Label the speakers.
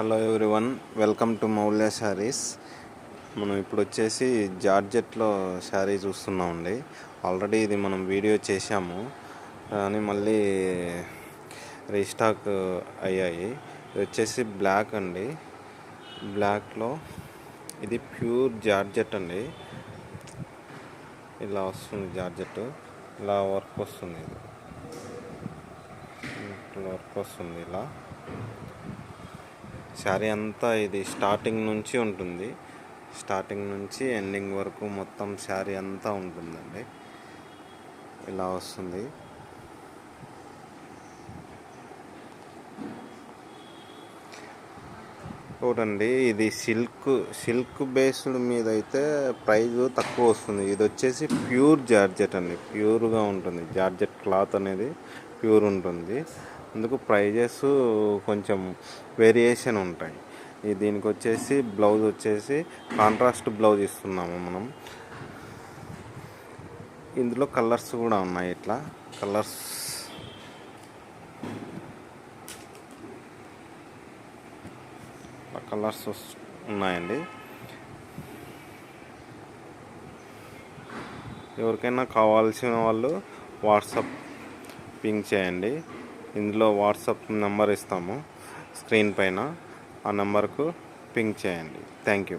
Speaker 1: Hello everyone, welcome to Moulya saris. మనం ఇప్పుడు వచ్చేసి జార్జెట్లో శారీ చూస్తున్నామండి. ఆల్రెడీ ఇది మనం వీడియో చేశాము కానీ మళ్ళీ రీస్టాక్ అయ్యాయి. ఇది వచ్చేసి బ్లాక్ అండి. బ్లాక్లో ఇది ప్యూర్ జార్జెట్ అండి. ఇలా వస్తుంది జార్జెట్, ఇలా వర్క్ వస్తుంది. ఇది వర్క్ వస్తుంది ఇలా. శారీ అంతా ఇది స్టార్టింగ్ నుంచి ఉంటుంది, స్టార్టింగ్ నుంచి ఎండింగ్ వరకు మొత్తం శారీ అంతా ఉంటుందండి. ఇలా వస్తుంది. చూడండి, ఇది సిల్క్ బేస్డ్ మీద అయితే ప్రైస్ తక్కువ వస్తుంది. ఇది వచ్చేసి ప్యూర్ జార్జెట్ అండి, ప్యూర్గా ఉంటుంది. జార్జెట్ క్లాత్ అనేది ప్యూర్ ఉంటుంది, అందుకు ప్రైజెస్ కొంచెం వేరియేషన్ ఉంటాయి. దీనికి వచ్చేసి బ్లౌజ్ వచ్చేసి కాంట్రాస్ట్ బ్లౌజ్ ఇస్తున్నాము మనం. ఇందులో కలర్స్ కూడా ఉన్నాయి. ఇట్లా కలర్స్ ఉన్నాయండి. ఎవరికైనా కావాల్సిన వాళ్ళు వాట్సాప్ పింగ్ చేయండి. ఇందులో వాట్సాప్ నెంబర్ ఇస్తాము స్క్రీన్ పైన, ఆ నెంబర్కు పింగ్ చేయండి. Thank you.